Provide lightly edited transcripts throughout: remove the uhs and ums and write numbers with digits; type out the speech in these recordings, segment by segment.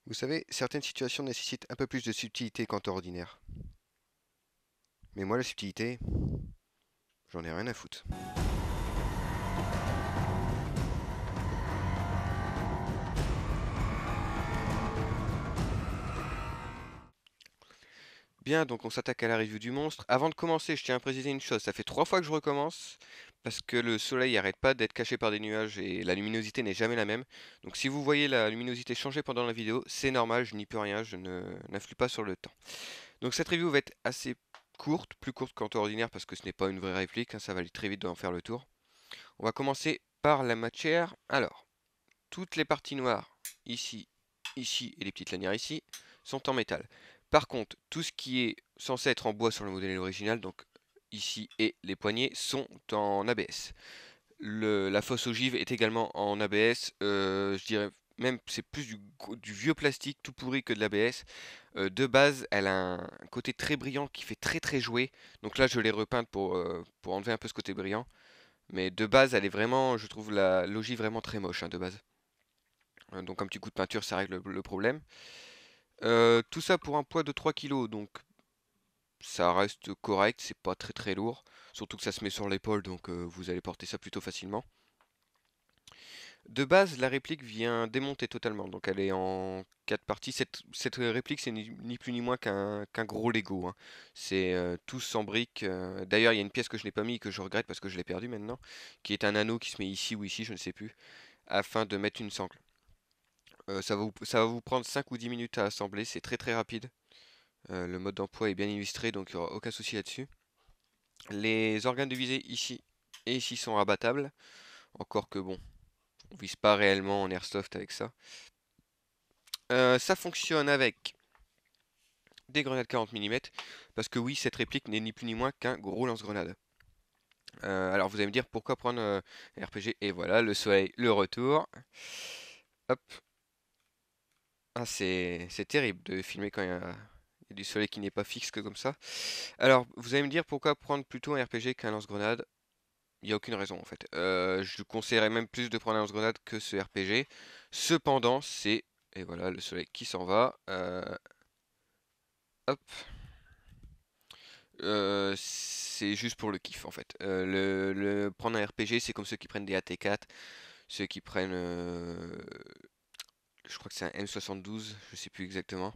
Vous savez, certaines situations nécessitent un peu plus de subtilité qu'en temps ordinaire. Mais moi, la subtilité, j'en ai rien à foutre. Bien, donc on s'attaque à la review du monstre. Avant de commencer, je tiens à préciser une chose, ça fait 3 fois que je recommence, parce que le soleil arrête pas d'être caché par des nuages et la luminosité n'est jamais la même. Donc si vous voyez la luminosité changer pendant la vidéo, c'est normal, je n'y peux rien, je ne n'influe pas sur le temps. Donc cette review va être assez courte, plus courte qu'en temps ordinaire, parce que ce n'est pas une vraie réplique, hein, ça va aller très vite d'en faire le tour. On va commencer par la matière. Alors, toutes les parties noires, ici, ici et les petites lanières ici, sont en métal. Par contre, tout ce qui est censé être en bois sur le modèle original, donc ici et les poignées, sont en ABS. La fosse ogive est également en ABS. Je dirais même c'est plus du vieux plastique tout pourri que de l'ABS. De base, elle a un côté très brillant qui fait très très jouer. Donc là, je l'ai repeinte pour enlever un peu ce côté brillant. Mais de base, elle est vraiment, je trouve la l'ogive vraiment très moche, hein, de base. Donc un petit coup de peinture, ça règle le problème. Tout ça pour un poids de 3 kilos, donc ça reste correct, c'est pas très très lourd. Surtout que ça se met sur l'épaule, donc vous allez porter ça plutôt facilement. De base, la réplique vient démonter totalement, donc elle est en 4 parties. Cette réplique, c'est ni plus ni moins qu'un gros Lego, hein. C'est tous en briques. D'ailleurs, il y a une pièce que je n'ai pas mis, que je regrette parce que je l'ai perdu maintenant, qui est un anneau qui se met ici ou ici, je ne sais plus, afin de mettre une sangle. Ça va vous prendre 5 ou 10 minutes à assembler, c'est très très rapide. Le mode d'emploi est bien illustré, donc il n'y aura aucun souci là-dessus. Les organes de visée ici et ici sont rabattables, encore que bon, on vise pas réellement en airsoft avec ça. Ça fonctionne avec des grenades 40 mm, parce que oui, cette réplique n'est ni plus ni moins qu'un gros lance-grenade. Alors vous allez me dire pourquoi prendre un RPG, et voilà, le soleil, le retour. Hop, ah, c'est terrible de filmer quand il y a du soleil qui n'est pas fixe que comme ça. Alors, vous allez me dire pourquoi prendre plutôt un RPG qu'un lance-grenade? Il n'y a aucune raison en fait. Je conseillerais même plus de prendre un lance-grenade que ce RPG. Cependant, c'est... Et voilà, le soleil qui s'en va. Hop. C'est juste pour le kiff en fait. Prendre un RPG, c'est comme ceux qui prennent des AT4, ceux qui prennent... je crois que c'est un M72, je sais plus exactement.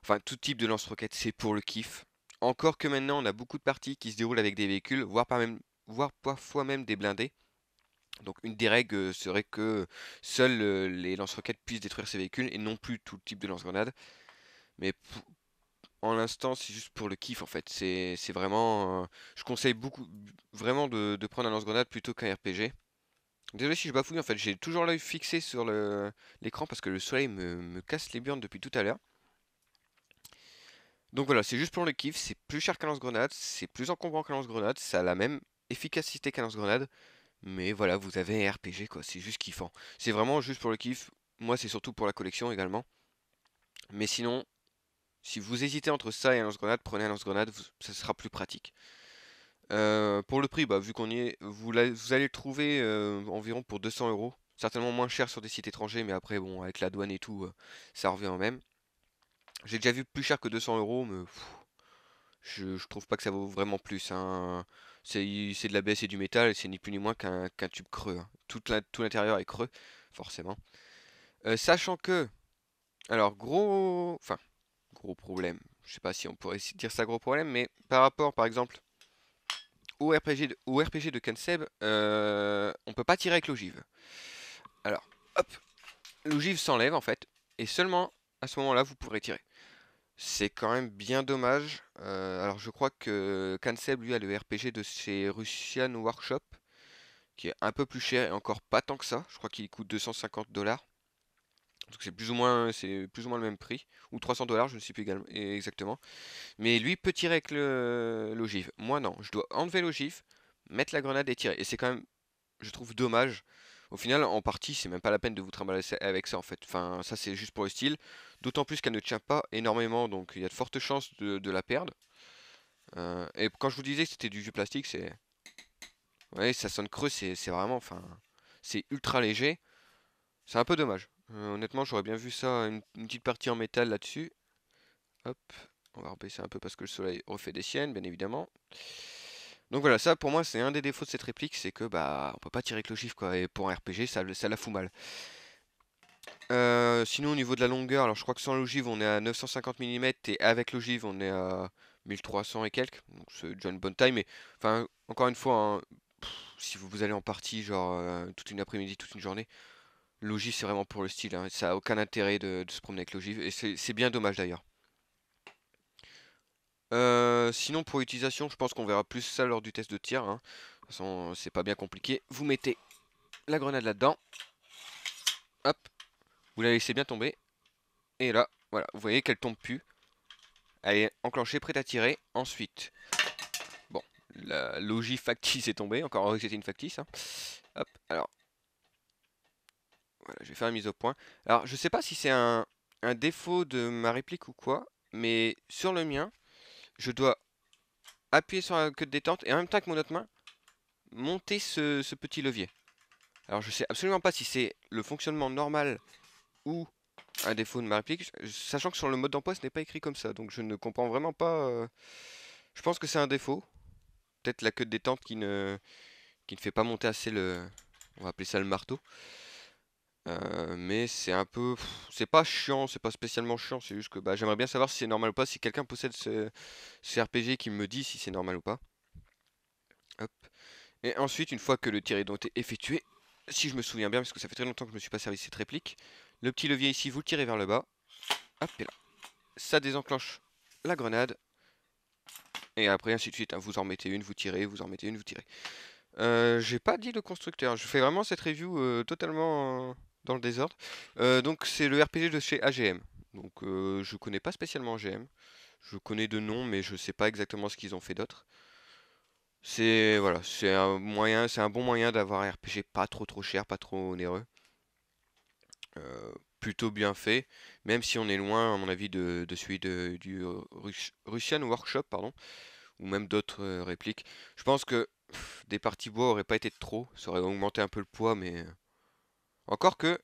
Enfin, tout type de lance-roquette, c'est pour le kiff. Encore que maintenant, on a beaucoup de parties qui se déroulent avec des véhicules, voire parfois même des blindés. Donc une des règles serait que seuls les lance-roquettes puissent détruire ces véhicules et non plus tout type de lance-grenade. Mais en l'instant, c'est juste pour le kiff en fait. C'est vraiment... je conseille beaucoup, vraiment de prendre un lance-grenade plutôt qu'un RPG. Désolé si je bafouille, en fait, j'ai toujours l'œil fixé sur l'écran parce que le soleil me casse les burnes depuis tout à l'heure. Donc voilà, c'est juste pour le kiff, c'est plus cher qu'un lance-grenade, c'est plus encombrant qu'un lance-grenade, ça a la même efficacité qu'un lance-grenade, mais voilà, vous avez un RPG quoi, c'est juste kiffant. C'est vraiment juste pour le kiff, moi c'est surtout pour la collection également, mais sinon, si vous hésitez entre ça et un lance-grenade, prenez un lance-grenade, ça sera plus pratique. Pour le prix, bah, vu qu'on y est, vous allez le trouver environ pour 200 euros, certainement moins cher sur des sites étrangers, mais après bon, avec la douane et tout, ça revient au même. J'ai déjà vu plus cher que 200 euros, mais je trouve pas que ça vaut vraiment plus, hein. C'est de la baisse et du métal, et c'est ni plus ni moins qu'un tube creux, hein. Tout l'intérieur est creux, forcément. Sachant que, alors gros problème. Je sais pas si on pourrait dire ça gros problème, mais par rapport, par exemple, au RPG de Kanseb, on peut pas tirer avec l'ogive. Alors, hop, l'ogive s'enlève en fait, et seulement à ce moment-là, vous pourrez tirer. C'est quand même bien dommage. Alors je crois que Canseb lui a le RPG de chez Russian Workshop, qui est un peu plus cher et encore pas tant que ça. Je crois qu'il coûte 250 $. Donc c'est plus ou moins le même prix. Ou 300 $, je ne sais plus exactement. Mais lui peut tirer avec l'ogive. Moi non, je dois enlever l'ogive, mettre la grenade et tirer. Et c'est quand même, je trouve, dommage. Au final, en partie, c'est même pas la peine de vous trimballer avec ça en fait. Enfin, ça c'est juste pour le style. D'autant plus qu'elle ne tient pas énormément, donc il y a de fortes chances de la perdre. Et quand je vous disais que c'était du vieux plastique, c'est... Ouais, ça sonne creux, c'est vraiment... Enfin, c'est ultra léger. C'est un peu dommage. Honnêtement, j'aurais bien vu ça, une petite partie en métal là-dessus. Hop, on va rebaisser un peu parce que le soleil refait des siennes, bien évidemment. Donc voilà, ça pour moi c'est un des défauts de cette réplique, c'est que bah on peut pas tirer avec l'ogive quoi, et pour un RPG ça la fout mal. Sinon au niveau de la longueur, alors je crois que sans l'ogive on est à 950 mm et avec l'ogive on est à 1300 et quelques, donc c'est déjà une bonne taille, mais enfin encore une fois, hein, si vous allez en partie genre toute une après-midi, toute une journée, l'ogive c'est vraiment pour le style, hein, ça a aucun intérêt de se promener avec l'ogive, et c'est bien dommage d'ailleurs. Sinon pour l'utilisation, je pense qu'on verra plus ça lors du test de tir, hein. De toute façon, c'est pas bien compliqué. Vous mettez la grenade là-dedans, hop, vous la laissez bien tomber, et là, voilà, vous voyez qu'elle tombe plus. Elle est enclenchée, prête à tirer. Ensuite, bon, la logique factice est tombée, encore heureux que c'était une factice, hein. Hop, alors, voilà, je vais faire une mise au point. Alors, je sais pas si c'est un défaut de ma réplique ou quoi, mais sur le mien, je dois appuyer sur la queue de détente et en même temps que mon autre main, monter ce petit levier. Alors je sais absolument pas si c'est le fonctionnement normal ou un défaut de ma réplique, sachant que sur le mode d'emploi ce n'est pas écrit comme ça, donc je ne comprends vraiment pas. Je pense que c'est un défaut, peut-être la queue de détente qui ne fait pas monter assez on va appeler ça le marteau. Mais c'est un peu, c'est pas chiant, c'est pas spécialement chiant, c'est juste que bah, j'aimerais bien savoir si c'est normal ou pas, si quelqu'un possède ce RPG qui me dit si c'est normal ou pas. Hop. Et ensuite, une fois que le tir est donc effectué, si je me souviens bien, parce que ça fait très longtemps que je me suis pas servi de cette réplique, le petit levier ici, vous le tirez vers le bas. Hop, et là. Ça désenclenche la grenade. Et après, ainsi de suite, hein, vous en mettez une, vous tirez, vous en mettez une, vous tirez. J'ai pas dit le constructeur. Je fais vraiment cette review totalement dans le désordre. Donc, c'est le RPG de chez AGM. Donc, je connais pas spécialement AGM. Je connais de nom, mais je sais pas exactement ce qu'ils ont fait d'autre. C'est voilà, c'est un bon moyen d'avoir un RPG pas trop cher, pas trop onéreux, plutôt bien fait, même si on est loin, à mon avis, de celui du Russian Workshop, pardon, ou même d'autres répliques. Je pense que des parties bois auraient pas été de trop, ça aurait augmenté un peu le poids, mais encore que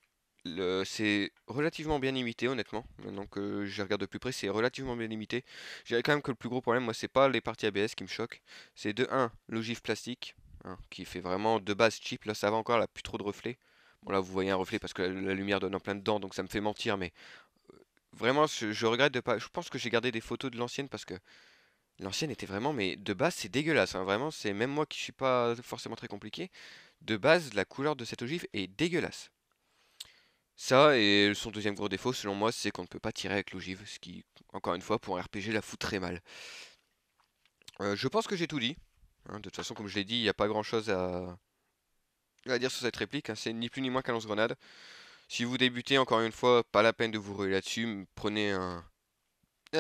c'est relativement bien imité, honnêtement. Maintenant que je regarde de plus près, c'est relativement bien imité. Je dirais quand même que le plus gros problème, moi, c'est pas les parties ABS qui me choquent. C'est de un l'ogive plastique, hein, qui fait vraiment de base cheap. Là, ça va encore, elle a plus trop de reflets. Bon, là, vous voyez un reflet parce que la lumière donne en plein dedans, donc ça me fait mentir, mais vraiment, je regrette de pas. Je pense que j'ai gardé des photos de l'ancienne parce que l'ancienne était vraiment, mais de base, c'est dégueulasse, hein. Vraiment, c'est même moi qui suis pas forcément très compliqué. De base, la couleur de cette ogive est dégueulasse. Ça, et son deuxième gros défaut, selon moi, c'est qu'on ne peut pas tirer avec l'ogive, ce qui, encore une fois, pour un RPG, la fout très mal. Je pense que j'ai tout dit, hein. De toute façon, comme je l'ai dit, il n'y a pas grand-chose à dire sur cette réplique, hein. C'est ni plus ni moins qu'un lance-grenade. Si vous débutez, encore une fois, pas la peine de vous ruer là-dessus. Prenez un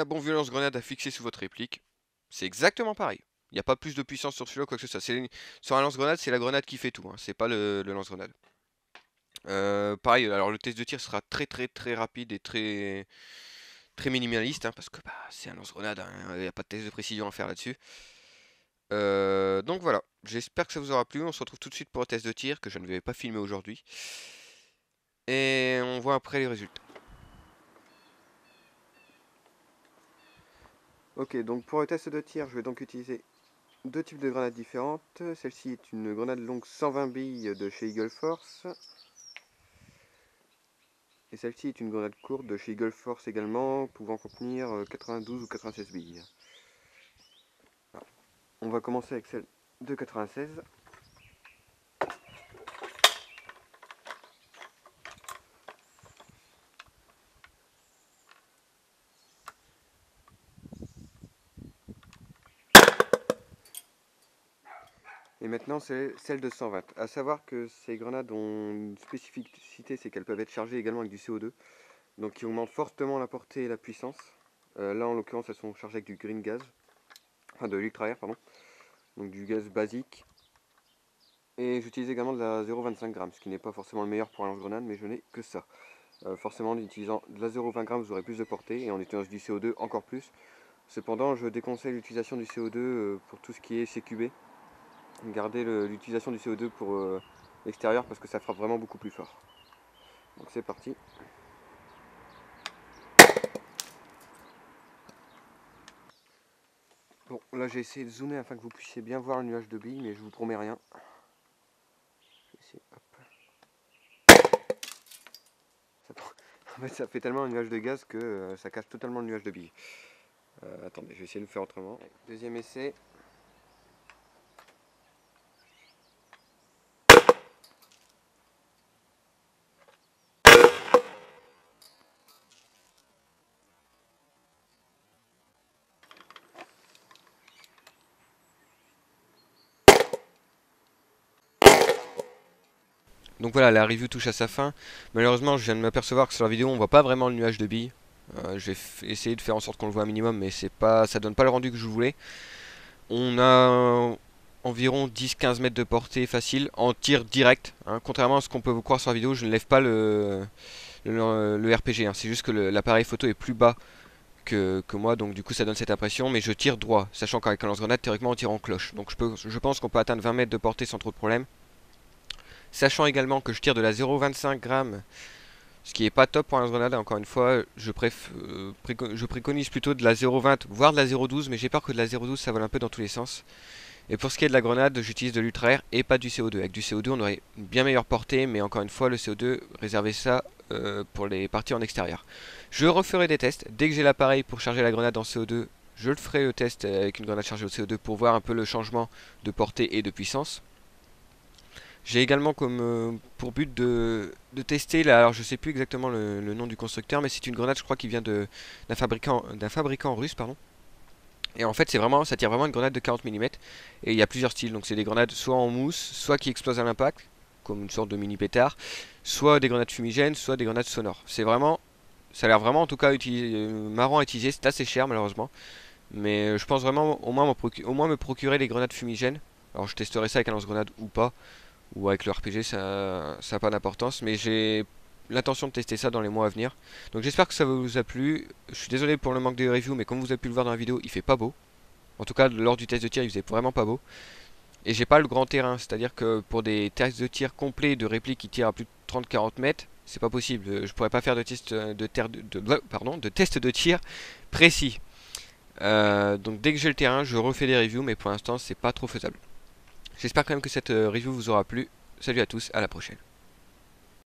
bon vieux lance-grenade à fixer sous votre réplique. C'est exactement pareil. Il n'y a pas plus de puissance sur celui-là, quoi que ce soit. Sur un lance-grenade, c'est la grenade qui fait tout, hein. C'est pas le lance-grenade. Pareil, alors le test de tir sera très rapide et très minimaliste, hein, parce que bah, c'est un lance-grenade, hein, il n'y a pas de test de précision à faire là-dessus. Donc voilà, j'espère que ça vous aura plu. On se retrouve tout de suite pour le test de tir que je ne vais pas filmer aujourd'hui. Et on voit après les résultats. Ok, donc pour le test de tir, je vais donc utiliser deux types de grenades différentes. Celle-ci est une grenade longue 120 billes de chez Eagle Force. Et celle-ci est une grenade courte de chez Eagle Force également, pouvant contenir 92 ou 96 billes. Alors, on va commencer avec celle de 96. Et maintenant c'est celle de 120. A savoir que ces grenades ont une spécificité, c'est qu'elles peuvent être chargées également avec du CO2, donc qui augmente fortement la portée et la puissance. Là en l'occurrence elles sont chargées avec du green gas, enfin de l'ultra-air pardon, donc du gaz basique. Et j'utilise également de la 0,25 g, ce qui n'est pas forcément le meilleur pour un lance-grenade, mais je n'ai que ça. Forcément en utilisant de la 0,20 g vous aurez plus de portée, et en utilisant du CO2 encore plus. Cependant je déconseille l'utilisation du CO2 pour tout ce qui est CQB. Gardez l'utilisation du CO2 pour l'extérieur parce que ça frappe vraiment beaucoup plus fort. Donc c'est parti. Bon, là j'ai essayé de zoomer afin que vous puissiez bien voir le nuage de billes, mais je vous promets rien. Je vais essayer, hop. En fait, ça fait tellement un nuage de gaz que ça cache totalement le nuage de billes. Attendez, je vais essayer de le faire autrement. Deuxième essai. Donc voilà, la review touche à sa fin. Malheureusement, je viens de m'apercevoir que sur la vidéo, on voit pas vraiment le nuage de billes. Je vais essayer de faire en sorte qu'on le voit un minimum, mais c'est pas, ça donne pas le rendu que je voulais. On a environ 10-15 mètres de portée facile en tir direct. Hein. Contrairement à ce qu'on peut vous croire sur la vidéo, je ne lève pas le RPG. Hein. C'est juste que l'appareil photo est plus bas que moi, donc du coup ça donne cette impression. Mais je tire droit, sachant qu'avec un lance-grenade, théoriquement on tire en cloche. Donc je pense qu'on peut atteindre 20 mètres de portée sans trop de problème. Sachant également que je tire de la 0,25 grammes, ce qui est pas top pour un lance-grenade. Encore une fois, je préconise plutôt de la 0,20 voire de la 0,12, mais j'ai peur que de la 0,12 ça vole un peu dans tous les sens. Et pour ce qui est de la grenade, j'utilise de l'ultra air et pas du CO2. Avec du CO2, on aurait une bien meilleure portée, mais encore une fois, le CO2, réservez ça pour les parties en extérieur. Je referai des tests. Dès que j'ai l'appareil pour charger la grenade en CO2, je le ferai le test avec une grenade chargée au CO2 pour voir un peu le changement de portée et de puissance. J'ai également comme pour but de tester, là, alors je sais plus exactement le nom du constructeur, mais c'est une grenade, je crois, qui vient d'un fabricant russe, pardon. Et en fait, ça tire vraiment une grenade de 40 mm. Et il y a plusieurs styles. Donc, c'est des grenades soit en mousse, soit qui explosent à l'impact, comme une sorte de mini pétard, soit des grenades fumigènes, soit des grenades sonores. C'est vraiment, ça a l'air vraiment en tout cas marrant à utiliser. C'est assez cher malheureusement. Mais je pense vraiment au moins me procurer les grenades fumigènes. Alors, je testerai ça avec un lance-grenade ou pas. Ou avec le RPG, ça n'a pas d'importance. Mais j'ai l'intention de tester ça dans les mois à venir. Donc j'espère que ça vous a plu. Je suis désolé pour le manque de review, mais comme vous avez pu le voir dans la vidéo, il fait pas beau. En tout cas, lors du test de tir, il faisait vraiment pas beau. Et j'ai pas le grand terrain, c'est-à-dire que pour des tests de tir complets de répliques qui tirent à plus de 30-40 mètres, c'est pas possible. Je pourrais pas faire de test de test de tir précis. Donc dès que j'ai le terrain, je refais des reviews, mais pour l'instant, c'est pas trop faisable. J'espère quand même que cette review vous aura plu. Salut à tous, à la prochaine.